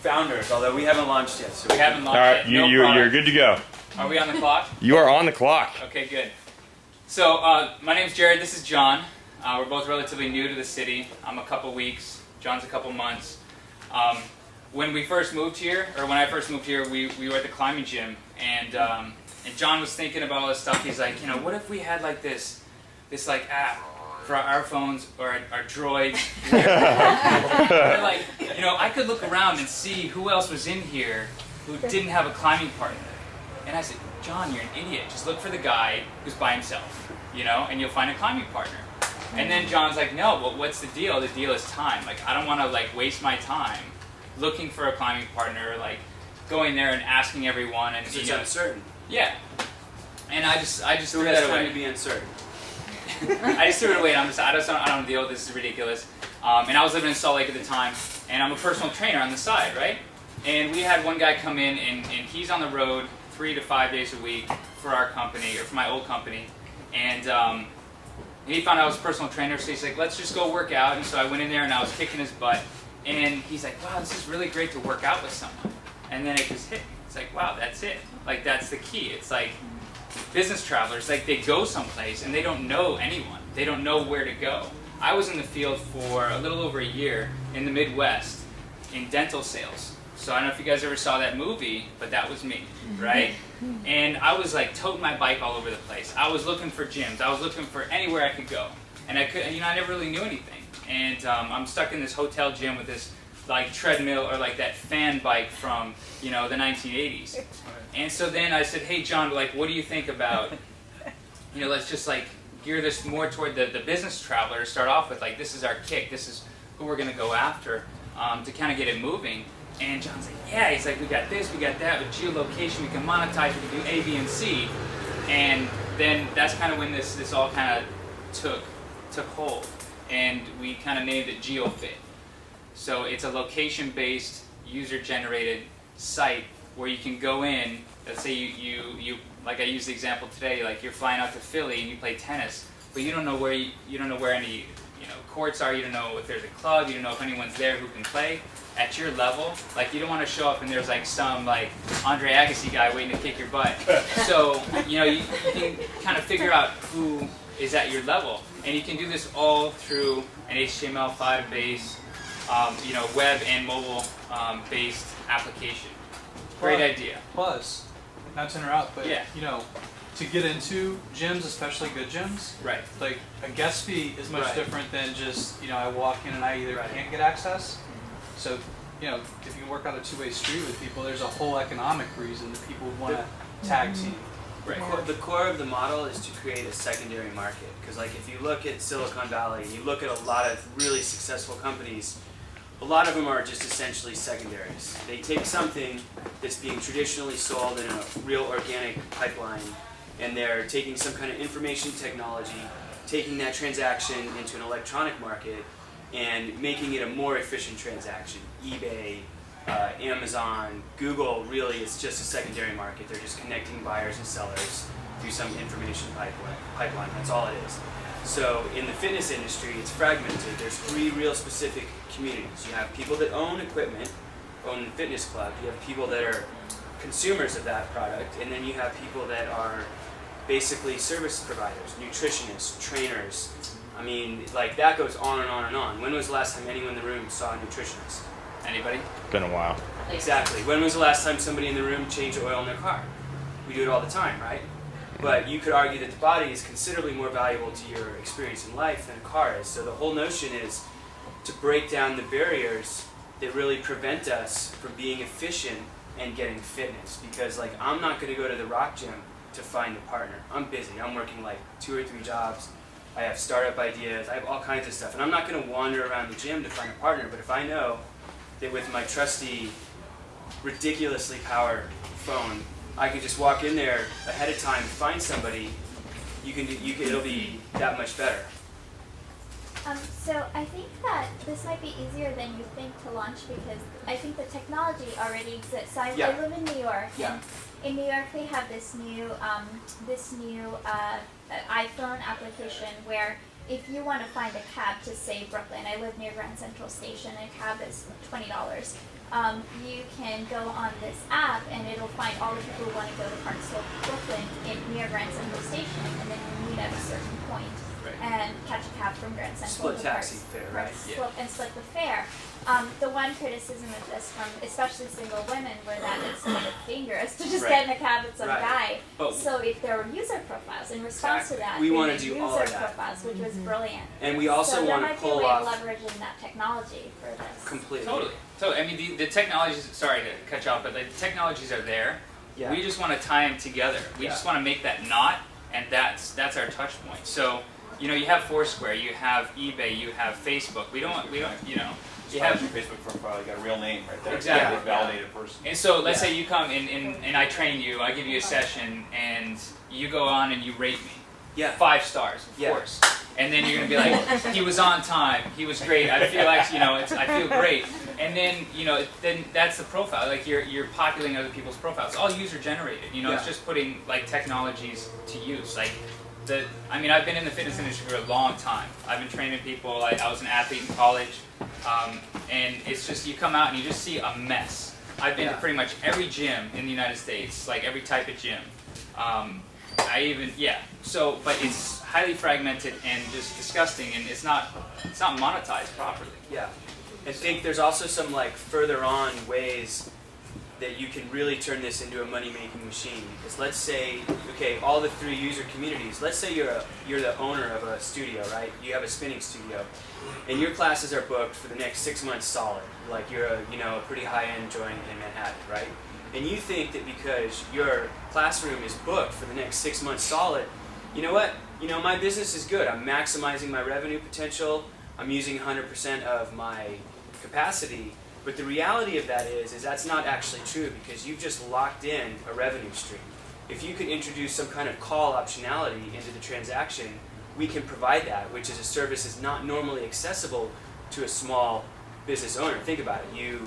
founders, although we haven't launched yet. So We haven't launched All right, yet. you're good to go. Are we on the clock? You are on the clock. Okay, good. So, my name's Jared, this is John. We're both relatively new to the city. I'm a couple weeks, John's a couple months. When we first moved here, or when I first moved here, we were at the climbing gym, and John was thinking about all this stuff. He's like, what if we had like this like app for our phones or our droids? Like, I could look around and see who else was in here who didn't have a climbing partner. And I said, John, you're an idiot. Just look for the guy who's by himself, and you'll find a climbing partner. And then John's like, no, well, what's the deal? The deal is time. Like, I don't want to waste my time looking for a climbing partner, going there and asking everyone. And it's uncertain. Yeah. And I just So threw it's that time away. to be uncertain. I just threw it away. I don't deal with this. This is ridiculous. And I was living in Salt Lake at the time, and I'm a personal trainer on the side, right? And we had one guy come in, and he's on the road 3 to 5 days a week for our company, or for my old company. And he found out I was a personal trainer, so he's like, let's just go work out. And so I went in there, and I was kicking his butt. And he's like, wow, this is really great to work out with someone. And then it just hit me. It's like, wow, that's it. That's the key. It's like business travelers, they go someplace, and they don't know anyone. They don't know where to go. I was in the field for a little over a year in the Midwest in dental sales. So I don't know if you guys ever saw that movie, but that was me, right? And I was toting my bike all over the place. I was looking for gyms. I was looking for anywhere I could go. And I never really knew anything. And I'm stuck in this hotel gym with this treadmill or that fan bike from the 1980s. And so then I said, hey John, what do you think about let's just gear this more toward the business traveler. Start off with this is our kick. This is who we're gonna go after to kind of get it moving. And John's like, yeah. He's like, we got this, we got that. With geolocation, we can monetize. We can do A, B, and C. And then that's kind of when this all kind of took hold. And we kind of named it GeoFit. So it's a location-based, user-generated site where you can go in. Let's say you like I used the example today. You're flying out to Philly and you play tennis, but you don't know where any courts are. You don't know if there's a club. You don't know if anyone's there who can play at your level. You don't want to show up and there's some Andre Agassi guy waiting to kick your butt. So you can kind of figure out who is at your level. And you can do this all through an HTML5 based, web and mobile based application. Great idea. Plus, not to interrupt, but yeah. To get into gyms, especially good gyms, right? A guest fee is much different than just I walk in and I either can't get access. So if you work out a two-way street with people, there's a whole economic reason that people want to tag team. Right. The core of the model is to create a secondary market. Because if you look at Silicon Valley, and you look at a lot of really successful companies, a lot of them are just essentially secondaries. They take something that's being traditionally sold in a real organic pipeline, and they're taking some kind of information technology, taking that transaction into an electronic market, and making it a more efficient transaction. eBay, Amazon, Google, really is just a secondary market. They're just connecting buyers and sellers through some information pipeline. That's all it is. So in the fitness industry, it's fragmented. There's 3 real specific communities. You have people that own equipment, own the fitness club. You have people that are consumers of that product, and then you have people that are basically service providers, nutritionists, trainers. I mean, that goes on and on and on. When was the last time anyone in the room saw a nutritionist? Anybody? Been a while. Exactly. When was the last time somebody in the room changed the oil in their car? We do it all the time, right? But you could argue that the body is considerably more valuable to your experience in life than a car is. So the whole notion is to break down the barriers that really prevent us from being efficient and getting fitness. Because I'm not going to go to the rock gym to find a partner. I'm busy. I'm working 2 or 3 jobs. I have startup ideas. I have all kinds of stuff. And I'm not going to wander around the gym to find a partner. But if I know that with my trusty, ridiculously powered phone, I can just walk in there ahead of time, find somebody, it'll be that much better. So I think that this might be easier than you think to launch because I think the technology already exists. So I live in New York, and in New York they have this new iPhone application where if you want to find a cab to say Brooklyn, I live near Grand Central Station, a cab is $20. You can go on this app and it'll find all the people who want to go to Park Slope, Brooklyn, near Grand Central Station, and then you meet at a certain point and catch a cab from Grand Central Split to taxi Park fare, right? Slope and split the fare. The one criticism of this from especially single women were that it's kind of dangerous to just get in a cab with some guy. But so if there were user profiles in response to that, we want wanna to do user all of that. profiles, which was brilliant. And we also so want to there pull might be a way off of leveraging that technology for this. completely. Totally. So I mean, the technologies. Sorry to cut you off, but the technologies are there. Yeah. We just want to tie them together. We just want to make that knot, and that's our touch point. So you know, you have Foursquare, you have eBay, you have Facebook. We don't, you know. You have your Facebook profile, you got a real name right there. Exactly. A validated person. And so let's say you come and I train you, I give you a session, and you go on and you rate me. Yeah. 5 stars, of course. And then you're gonna be like, he was on time, he was great. I feel like, you know, I feel great. And then, you know, then that's the profile. Like you're populating other people's profiles. It's all user generated. You know, it's just putting like technologies to use. Like I mean, I've been in the fitness industry for a long time. I've been training people. I was an athlete in college, and it's just you come out and you just see a mess. I've been to pretty much every gym in the United States, like every type of gym. So, but it's highly fragmented and just disgusting, and it's not monetized properly. Yeah. I think there's also some like further on ways that you can really turn this into a money-making machine. Because let's say, okay, all the 3 user communities. Let's say you're the owner of a studio, right? You have a spinning studio, and your classes are booked for the next 6 months solid. Like you're a pretty high-end joint in Manhattan, right? And you think that because your classroom is booked for the next 6 months solid, you know what? You know, my business is good. I'm maximizing my revenue potential. I'm using 100% of my capacity. But the reality of that is that's not actually true, because you've just locked in a revenue stream. If you could introduce some kind of call optionality into the transaction, we can provide that, which is a service that's not normally accessible to a small business owner. Think about it. You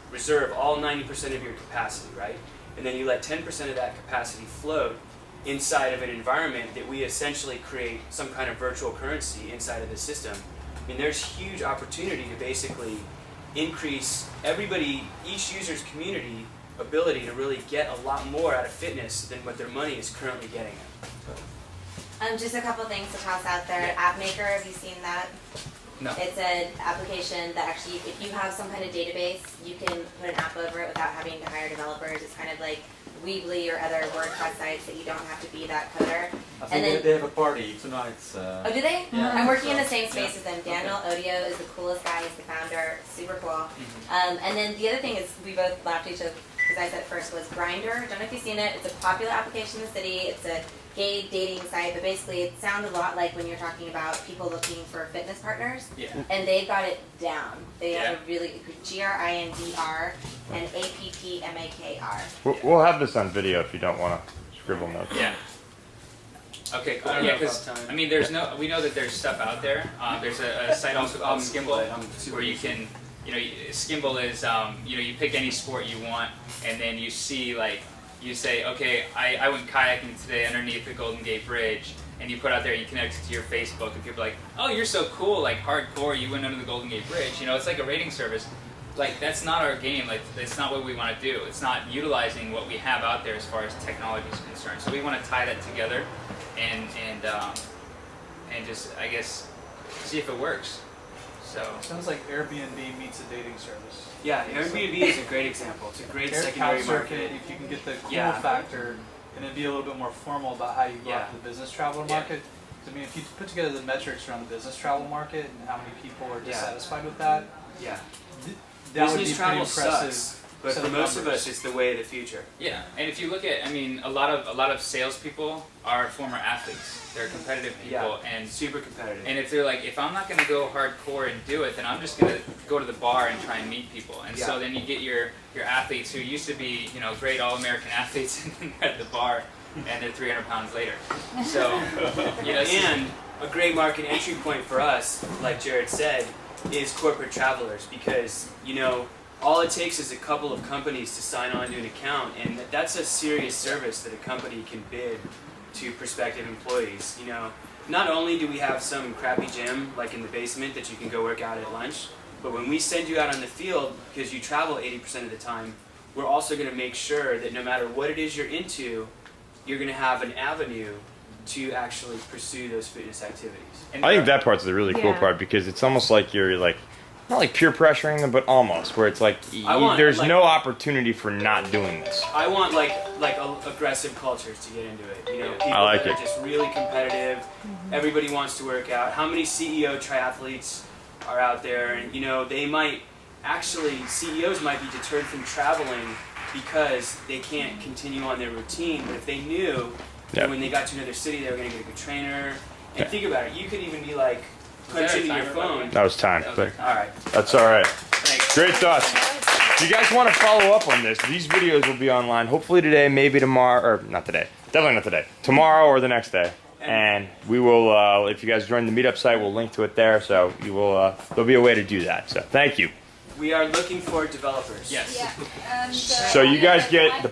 reserve all 90% of your capacity, right? And then you let 10% of that capacity float inside of an environment that we essentially create some kind of virtual currency inside of the system. I mean, there's huge opportunity to basically increase each user's community ability to really get a lot more out of fitness than what their money is currently getting at. Just a couple things to toss out there. AppMaker, have you seen that? No. It's an application that actually, if you have some kind of database, you can put an app over it without having to hire developers. It's kind of like Weebly or other WordPress sites that you don't have to be that coder. I think they have a party tonight. Oh, do they? Yeah. I'm working in the same space as them. Daniel Odio is the coolest guy. He's the founder. Super cool. And then the other thing is, we both laughed at each other because I said first was Grindr. Don't know if you've seen it. It's a popular application in the city. It's a gay dating site, but basically it sounds a lot like when you're talking about people looking for fitness partners. Yeah. And they've got it down. They have a really Grindr and APPMAKR. We'll have this on video if you don't want to scribble notes. Yeah. Okay, cool. I don't Yeah, know because about time. I mean, we know that there's stuff out there. There's a site also called Skimble, where you can, Skimble is, you pick any sport you want, and then you see you say, okay, I went kayaking today underneath the Golden Gate Bridge, and you put out there, you connect it to your Facebook, and people are like, oh, you're so cool, like hardcore, you went under the Golden Gate Bridge. It's like a rating service. Like, that's not our game. Like, that's not what we want to do. It's not utilizing what we have out there as far as technology is concerned. So we want to tie that together and just, I guess, see if it works. So Sounds like Airbnb meets a dating service. Yeah, Airbnb is a great example. It's a great secondary market. If you can get the cool Yeah. factor and then be a little bit more formal about how you go after the business traveler market. I mean, if you put together the metrics around the business travel market and how many people are dissatisfied with that, Yeah. that would Business be pretty travel impressive. sucks, but set for of most of numbers. us, it's the way of the future. yeah, and if you look at, I mean, a lot of salespeople are former athletes. They're competitive people, and Super competitive. And if they're like, if I'm not going to go hardcore and do it, then I'm just going to go to the bar and try and meet people. And so then you get your athletes who used to be, great All-American athletes and they're at the bar and they're 300 pounds later. So, And a great market entry point for us, like Jared said, is corporate travelers, because, all it takes is a couple of companies to sign on to an account, and that's a serious service that a company can bid to prospective employees. not only do we have some crappy gym like in the basement that you can go work out at lunch, but when we send you out on the field, because you travel 80% of the time, we're also going to make sure that no matter what it is you're into, you're going to have an avenue to actually pursue those fitness activities. And I think that part's the really cool Yeah. part because it's almost like you're like, not like peer pressuring them, but almost where it's like there's like- no opportunity for not doing this. I want like aggressive cultures to get into it. You know, people I like that it. are just really competitive. Everybody wants to work out. How many CEO triathletes are out there? And you know, they might actually CEOs might be deterred from traveling because they can't continue on their routine. But if they knew Yeah. that when they got to another city, they were going to get a good trainer. And Yeah. think about it. You could even be like there punch a into your timer, by the way? phone. That was time, but All right. that's all right. Thanks. Great thoughts. If you guys want to follow up on this, these videos will be online hopefully today, maybe tomorrow, or not today. Definitely not today. Tomorrow or the next day. And we will, if you guys join the meetup site, we'll link to it there. So you will, there'll be a way to do that. So thank you. We are looking for developers. Yes. Yeah. And, So you guys get the